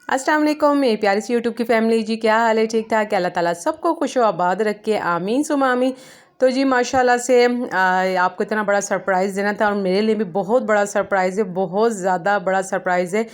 अस्सलाम वालेकुम मेरी प्यारी सी यूट्यूब की फैमिली जी, क्या हाल है? ठीक ठाक। अल्लाह ताला सबको खुश आबाद रखे, आमीन सुमा आमीन। तो जी माशाल्लाह से आपको इतना बड़ा सरप्राइज़ देना था और मेरे लिए भी बहुत बड़ा सरप्राइज़ है, बहुत ज़्यादा बड़ा सरप्राइज़ है,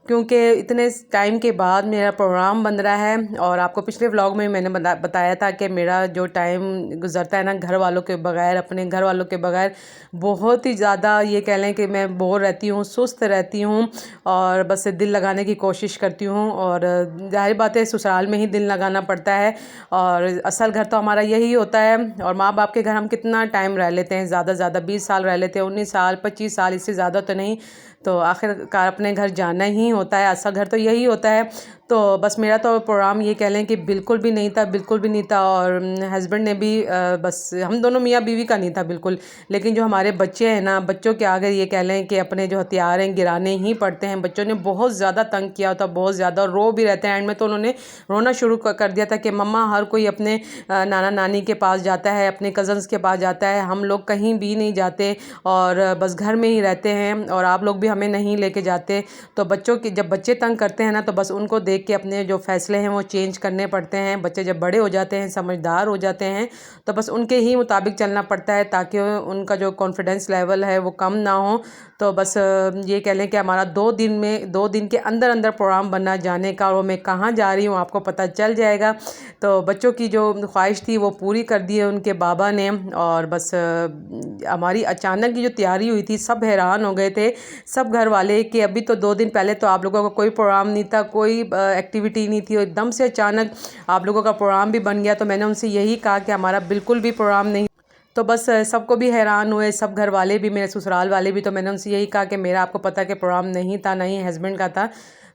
क्योंकि इतने टाइम के बाद मेरा प्रोग्राम बन रहा है। और आपको पिछले व्लॉग में मैंने बताया था कि मेरा जो टाइम गुजरता है ना घर वालों के बगैर, अपने घर वालों के बगैर, बहुत ही ज़्यादा ये कह लें कि मैं बोर रहती हूँ, सुस्त रहती हूँ और बस दिल लगाने की कोशिश करती हूँ। और जाहिर बात है ससुराल में ही दिल लगाना पड़ता है और असल घर तो हमारा यही होता है। और माँ बाप के घर हम कितना टाइम रह लेते हैं, ज़्यादा 20 साल रह लेते हैं, 19 साल 25 साल, इससे ज़्यादा तो नहीं। तो आखिरकार अपने घर जाना ही होता है, असल घर तो यही होता है। तो बस मेरा तो प्रोग्राम ये कह लें कि बिल्कुल भी नहीं था, बिल्कुल भी नहीं था। और हस्बैंड ने भी बस हम दोनों मियाँ बीवी का नहीं था बिल्कुल। लेकिन जो हमारे बच्चे हैं ना, बच्चों के आगे ये कह लें कि अपने जो हथियार हैं गिराने ही पड़ते हैं। बच्चों ने बहुत ज़्यादा तंग किया होता, बहुत ज़्यादा, और रो भी रहते हैं। एंड में तो उन्होंने रोना शुरू कर दिया था कि मम्मा हर कोई अपने नाना नानी के पास जाता है, अपने कज़न्स के पास जाता है, हम लोग कहीं भी नहीं जाते और बस घर में ही रहते हैं और आप लोग भी हमें नहीं लेके जाते। तो बच्चों की जब बच्चे तंग करते हैं ना, तो बस उनको देख के अपने जो फैसले हैं वो चेंज करने पड़ते हैं। बच्चे जब बड़े हो जाते हैं, समझदार हो जाते हैं, तो बस उनके ही मुताबिक चलना पड़ता है ताकि उनका जो कॉन्फिडेंस लेवल है वो कम ना हो। तो बस ये कह लें कि हमारा 2 दिन के अंदर अंदर प्रोग्राम बनना जाने का, और मैं कहाँ जा रही हूँ आपको पता चल जाएगा। तो बच्चों की जो ख्वाहिश थी वो पूरी कर दी है उनके बाबा ने। और बस हमारी अचानक की जो तैयारी हुई थी, सब हैरान हो गए थे, सब घर वाले, कि अभी तो 2 दिन पहले तो आप लोगों का कोई प्रोग्राम नहीं था, कोई एक्टिविटी नहीं थी, और एकदम से अचानक आप लोगों का प्रोग्राम भी बन गया। तो मैंने उनसे यही कहा कि हमारा बिल्कुल भी प्रोग्राम नहीं। तो बस सबको भी हैरान हुए, सब घर वाले भी, मेरे ससुराल वाले भी। तो मैंने उनसे यही कहा कि मेरा आपको पता है कि प्रोग्राम नहीं था, नहीं हस्बैंड का था।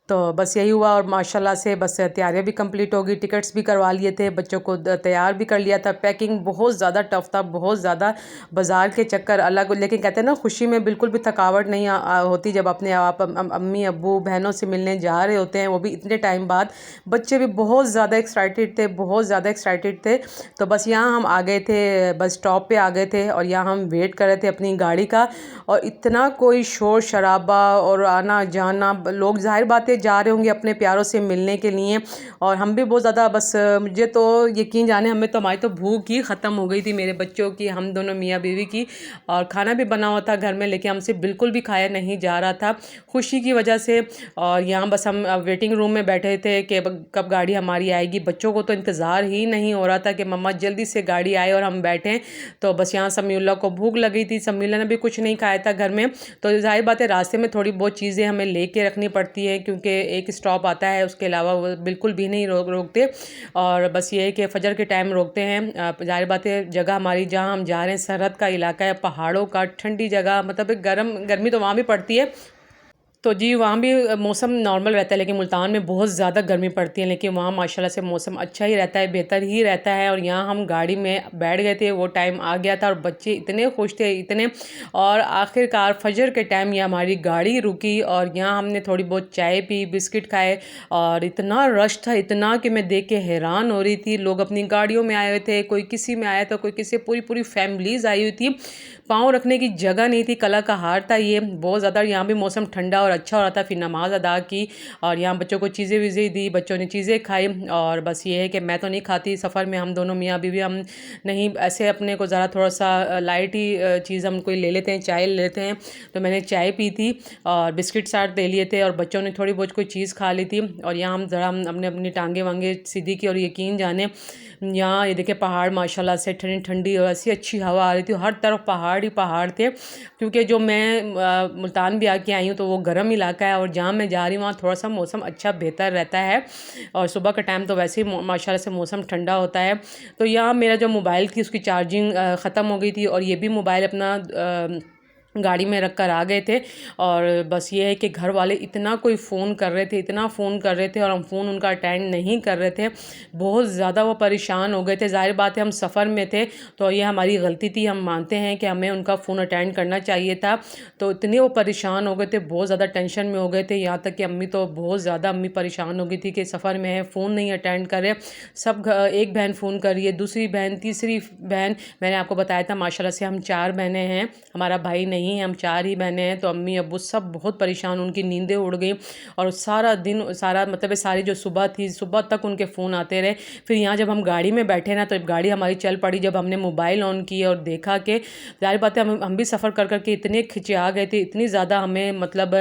तो बस यही हुआ और माशाल्लाह से बस तैयारियां भी कंप्लीट हो गई, टिकट्स भी करवा लिए थे, बच्चों को तैयार भी कर लिया था। पैकिंग बहुत ज़्यादा टफ था, बहुत ज़्यादा बाज़ार के चक्कर अलग। लेकिन कहते हैं ना, खुशी में बिल्कुल भी थकावट नहीं होती जब अपने आप अम्मी अब्बू बहनों से मिलने जा रहे होते हैं, वो भी इतने टाइम बाद। बच्चे भी बहुत ज़्यादा एक्साइटेड थे, बहुत ज़्यादा एक्साइटेड थे। तो बस यहाँ हम आ गए थे, बस स्टॉप पे आ गए थे और यहाँ हम वेट कर रहे थे अपनी गाड़ी का। और इतना कोई शोर शराबा और आना जाना, लोग जाहिर बात है जा रहे होंगे अपने प्यारों से मिलने के लिए, और हम भी बहुत ज़्यादा, बस मुझे तो यकीन जाने, हमें तो, हमारी तो भूख ही ख़त्म हो गई थी, मेरे बच्चों की, हम दोनों मियाँ बीवी की। और खाना भी बना हुआ था घर में, लेकिन हमसे बिल्कुल भी खाया नहीं जा रहा था खुशी की वजह से। और यहाँ बस हम वेटिंग रूम में बैठे थे कि कब गाड़ी हमारी आएगी। बच्चों को तो इंतज़ार ही नहीं हो रहा था कि मम्मा जल्दी से गाड़ी आए और हम बैठें। तो बस यहाँ समीउल्लाह को भूख लगी थी, समीउल्लाह ने भी कुछ नहीं खाया था घर में। तो जाहिर बात है रास्ते में थोड़ी बहुत चीज़ें हमें लेके रखनी पड़ती हैं, क्योंकि एक स्टॉप आता है, उसके अलावा वो बिल्कुल भी नहीं रोकते। और बस ये है कि फजर के टाइम रोकते हैं। जाहिर बात है जगह हमारी जहाँ हम जा रहे हैं सरहद का इलाका है, पहाड़ों का, ठंडी जगह, मतलब गर्मी तो वहाँ भी पड़ती है। तो जी वहाँ भी मौसम नॉर्मल रहता है, लेकिन मुल्तान में बहुत ज़्यादा गर्मी पड़ती है, लेकिन वहाँ माशाल्लाह से मौसम अच्छा ही रहता है, बेहतर ही रहता है। और यहाँ हम गाड़ी में बैठ गए थे, वो टाइम आ गया था और बच्चे इतने खुश थे, इतने। और आखिरकार फजर के टाइम ये हमारी गाड़ी रुकी और यहाँ हमने थोड़ी बहुत चाय पी, बिस्किट खाए। और इतना रश था, इतना कि मैं देख के हैरान हो रही थी। लोग अपनी गाड़ियों में आए हुए थे, कोई किसी में आया था, कोई किसी, पूरी पूरी फैमिलीज़ आई हुई थी। पाँव रखने की जगह नहीं थी, कला का हार था ये बहुत ज़्यादा। यहाँ भी मौसम ठंडा और अच्छा हो रहा था, फिर नमाज अदा की और यहाँ बच्चों को चीज़ें वीज़ें दी, बच्चों ने चीज़ें खाई। और बस ये है कि मैं तो नहीं खाती सफ़र में, हम दोनों मियाँ बीवी हम नहीं, ऐसे अपने को ज़रा थोड़ा सा लाइट ही चीज़ हम कोई ले लेते हैं, चाय ले लेते हैं। तो मैंने चाय पी थी और बिस्किट साथ ले लिए थे और बच्चों ने थोड़ी बहुत कोई चीज़ खा ली थी। और यहाँ हम ज़रा हमने अपनी टांगे वांगे सीधी की और यकीन जाने यहाँ ये देखे पहाड़ माशाल्लाह से ठंडी ठंडी और ऐसी अच्छी हवा आ रही थी, हर तरफ पहाड़ ही पहाड़ थे। क्योंकि जो मैं मुल्तान भी आके आई हूँ तो वो गर्म इलाका है और जहाँ मैं जा रही हूँ वहाँ थोड़ा सा मौसम अच्छा बेहतर रहता है। और सुबह का टाइम तो वैसे ही माशाल्लाह से मौसम ठंडा होता है। तो यहाँ मेरा जो मोबाइल थी उसकी चार्जिंग ख़त्म हो गई थी और ये भी मोबाइल अपना गाड़ी में रख कर आ गए थे। और बस ये है कि घर वाले इतना कोई फ़ोन कर रहे थे, इतना फ़ोन कर रहे थे और हम फ़ोन उनका अटेंड नहीं कर रहे थे। बहुत ज़्यादा वो परेशान हो गए थे। ज़ाहिर बात है हम सफ़र में थे तो ये हमारी गलती थी, हम मानते हैं कि हमें उनका फ़ोन अटेंड करना चाहिए था। तो इतने वो परेशान हो गए थे, बहुत ज़्यादा टेंशन में हो गए थे, यहाँ तक कि अम्मी तो बहुत ज़्यादा अम्मी परेशान हो गई थी कि सफ़र में है, फ़ोन नहीं अटेंड कर रहे। सब एक बहन फ़ोन कर रही है, दूसरी बहन, तीसरी बहन। मैंने आपको बताया था माशाल्लाह से हम 4 बहनें हैं, हमारा भाई नहीं नहीं हैं, हम 4 ही बहनें हैं, तो अम्मी अब्बू सब बहुत परेशान, उनकी नींदें उड़ गई और सारा दिन सारा मतलब सारी जो सुबह थी, सुबह तक उनके फ़ोन आते रहे। फिर यहाँ जब हम गाड़ी में बैठे ना तो गाड़ी हमारी चल पड़ी, जब हमने मोबाइल ऑन किया और देखा कि ज़ाहिर बात है हम भी सफ़र कर के इतने खिंचा गए थे, इतनी ज़्यादा हमें मतलब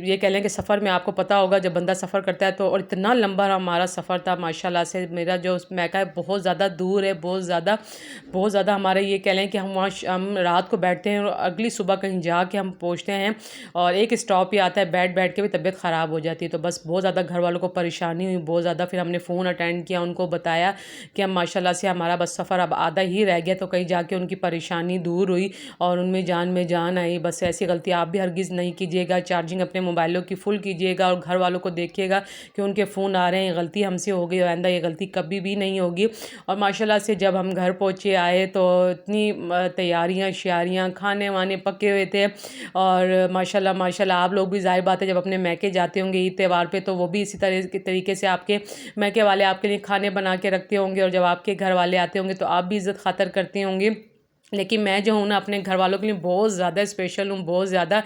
ये कह लें कि सफ़र में आपको पता होगा जब बंदा सफ़र करता है तो, और इतना लंबा हमारा सफ़र था माशाल्लाह से। मेरा जो मैका है बहुत ज़्यादा दूर है, बहुत ज़्यादा हमारा ये कह लें कि हम रात को बैठते हैं और अगली सुबह कहीं जा के हम पहुँचते हैं और एक स्टॉप ही आता है, बैठ के भी तबीयत ख़राब हो जाती है। तो बस बहुत ज़्यादा घर वालों को परेशानी हुई, बहुत ज़्यादा। फिर हमने फ़ोन अटेंड किया, उनको बताया कि हम माशाल्लाह से हमारा बस सफ़र अब आधा ही रह गया, तो कहीं जाके उनकी परेशानी दूर हुई और उनमें जान आई। बस ऐसी गलती आप भी हरगिज़ नहीं कीजिएगा, चार्जिंग अपने मोबाइलों की फुल कीजिएगा और घर वालों को देखिएगा कि उनके फ़ोन आ रहे हैं। गलती हमसे हो गई, आइंदा ये गलती कभी भी नहीं होगी। और माशाल्लाह से जब हम घर पहुँचे आए तो इतनी तैयारियाँ श्यारियाँ, खाने वाने पके हुए थे और माशाल्लाह आप लोग भी ज़ाहिर बात है जब अपने मैके जाते होंगे ईद त्यौहार पे तो वो भी इसी तरीके से आपके मैके वाले आपके लिए खाने बना के रखते होंगे और जब आपके घर वाले आते होंगे तो आप भी इज़्ज़त खातर करती होंगी। लेकिन मैं जो हूँ ना अपने घर वालों के लिए बहुत ज़्यादा स्पेशल हूँ, बहुत ज़्यादा।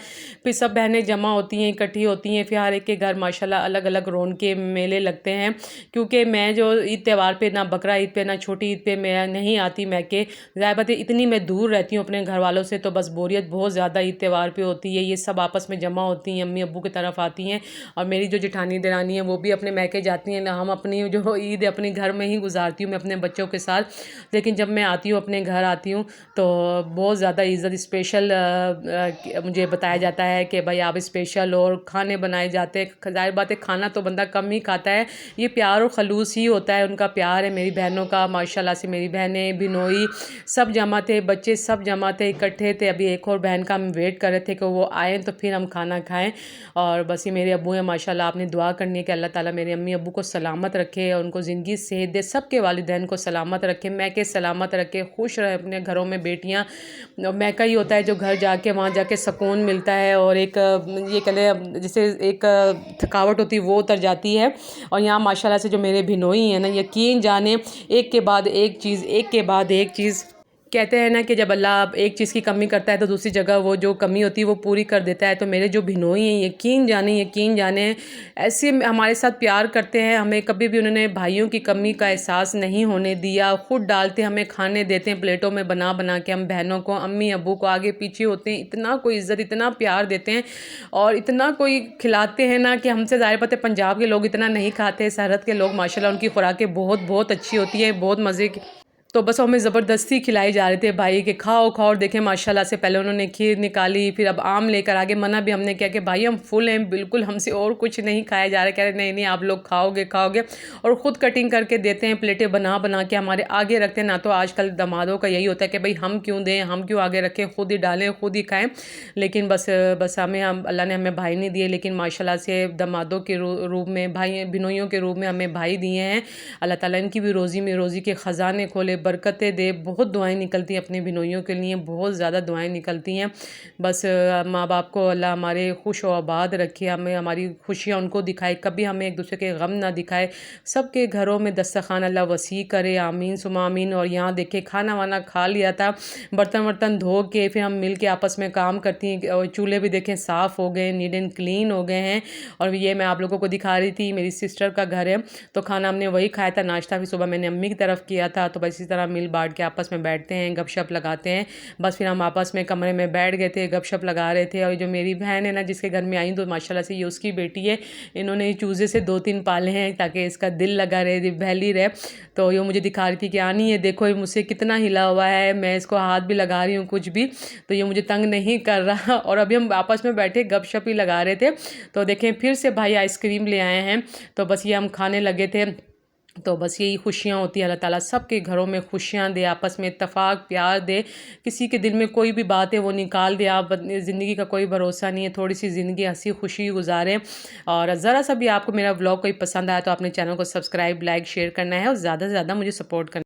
फिर सब बहनें जमा होती हैं, इकट्ठी होती हैं, फिर हर एक के घर माशाल्लाह अलग अलग रौनकें मेले लगते हैं। क्योंकि मैं जो ईद त्यौहार पे ना बकरा ईद पे ना छोटी ईद पे मैं नहीं आती मैके, ज़ाहिर बात है इतनी मैं दूर रहती हूँ अपने घर वालों से, तो बस बोरियत बहुत ज़्यादा ईद त्यौहार पे होती है। ये सब आपस में जमा होती हैं, अम्मी अब्बू की तरफ आती हैं और मेरी जो जेठानी देरानी है वो भी अपने मैके जाती हैं ना। हम अपनी जो ईद अपने घर में ही गुजारती हूँ मैं अपने बच्चों के साथ। लेकिन जब मैं आती हूँ अपने घर आती हूँ तो बहुत ज़्यादा इज़्ज़त स्पेशल मुझे बताया जाता है कि भाई आप स्पेशल, और खाने बनाए जाते हैं। ज़ाहिर बात है खाना तो बंदा कम ही खाता है, ये प्यार और खलूस ही होता है, उनका प्यार है मेरी बहनों का। माशाल्लाह से मेरी बहनें बिनोई सब जमा थे, बच्चे सब जमा थे, इकट्ठे थे। अभी एक और बहन का हम वेट कर रहे थे कि वो आएँ तो फिर हम खाना खाएँ। और बस ये मेरे अब्बू हैं माशाल्लाह, आपने दुआ करनी है कि अल्लाह ताला मेरे अम्मी अब्बू को सलामत रखे और उनको ज़िंदगी सेहत दे, सबके वालिदैन को सलामत रखे, मैके सलामत रखे, खुश रहे अपने घरों में बेटियाँ। मैका ही होता है जो घर जाके वहाँ जाके सुकून मिलता है और एक ये कह लें जैसे एक थकावट होती है वो उतर जाती है। और यहाँ माशाल्लाह से जो मेरे बिनोई हैं ना, यकीन जाने एक के बाद एक चीज़, एक के बाद एक चीज़। कहते हैं ना कि जब अल्लाह एक चीज़ की कमी करता है तो दूसरी जगह वो जो कमी होती है वो पूरी कर देता है। तो मेरे जो बिनोई हैं यकीन जाने ऐसे हमारे साथ प्यार करते हैं, हमें कभी भी उन्होंने भाइयों की कमी का एहसास नहीं होने दिया। खुद डालते हमें खाने देते हैं प्लेटों में बना के, हम बहनों को अम्मी अब्बू को आगे पीछे होते हैं, इतना कोई इज़्ज़त इतना प्यार देते हैं और इतना कोई खिलाते हैं ना कि हमसे ज़ाहिर बात है पंजाब के लोग इतना नहीं खाते। सरहद के लोग माशाल्लाह उनकी खुराकें बहुत अच्छी होती है, बहुत मज़े की। तो बस हमें ज़बरदस्ती खिलाई जा रहे थे भाई कि खाओ और देखें माशाल्लाह से पहले उन्होंने खीर निकाली, फिर अब आम लेकर आगे। मना भी हमने किया कि भाई हम फुल हैं बिल्कुल, हमसे और कुछ नहीं खाया जा रहा है। कह रहे नहीं आप लोग खाओगे और ख़ुद कटिंग करके देते हैं, प्लेटें बना के हमारे आगे रखते हैं ना। तो आजकल दामादों का यही होता है कि भाई हम क्यों दें, हम क्यों आगे रखें, खुद ही डालें खुद ही खाएँ। लेकिन बस अल्लाह ने हमें भाई नहीं दिए, लेकिन माशाल्लाह से दामादों के रूप में, भाई बिनोइयों के रूप में हमें भाई दिए हैं। अल्लाह ताला इनकी भी रोज़ी में रोज़ी के ख़जाने खोले, बरकतें दे। बहुत दुआएं निकलती हैं अपने बिनोइयों के लिए, बहुत ज़्यादा दुआएं निकलती हैं। बस माँ बाप को अल्लाह हमारे खुश व आबाद रखे, हमें हमारी खुशियाँ उनको दिखाए, कभी हमें एक दूसरे के गम ना दिखाए। सबके घरों में दस्तरखान अल्लाह वसी करे, आमीन सुमा आमीन। और यहाँ देखे खाना वाना खा लिया था, बर्तन वर्तन धो के फिर हम मिल के आपस में काम करती हैं और चूल्हे भी देखें साफ़ हो गए, नीट एंड क्लीन हो गए हैं। और ये मैं आप लोगों को दिखा रही थी, मेरी सिस्टर का घर है तो खाना हमने वही खाया था, नाश्ता भी सुबह मैंने अम्मी की तरफ किया था। तो बस इसी तरह मिल बांट के आपस में बैठते हैं, गपशप लगाते हैं। बस फिर हम आपस में कमरे में बैठ गए थे, गपशप लगा रहे थे। और जो मेरी बहन है ना जिसके घर में आई तो माशाल्लाह से ये उसकी बेटी है, इन्होंने चूज़े से 2-3 पाले हैं ताकि इसका दिल लगा रहे, बहली रहे। तो ये मुझे दिखा रही थी कि आनी ये देखो ये मुझसे कितना हिला हुआ है, मैं इसको हाथ भी लगा रही हूँ कुछ भी, तो ये मुझे तंग नहीं कर रहा। और अभी हम आपस में बैठे गपशप ही लगा रहे थे तो देखें फिर से भाई आइसक्रीम ले आए हैं, तो बस ये हम खाने लगे थे। तो बस यही खुशियाँ होती है, अल्लाह ताला सबके घरों में खुशियाँ दे, आपस में इत्तफाक प्यार दे। किसी के दिल में कोई भी बात है वो निकाल दे। आप ज़िंदगी का कोई भरोसा नहीं है, थोड़ी सी ज़िंदगी हंसी खुशी गुजारें। और ज़रा सा भी आपको मेरा व्लॉग कोई पसंद आया तो अपने चैनल को सब्सक्राइब लाइक शेयर करना है और ज़्यादा से ज़्यादा मुझे सपोर्ट करना है।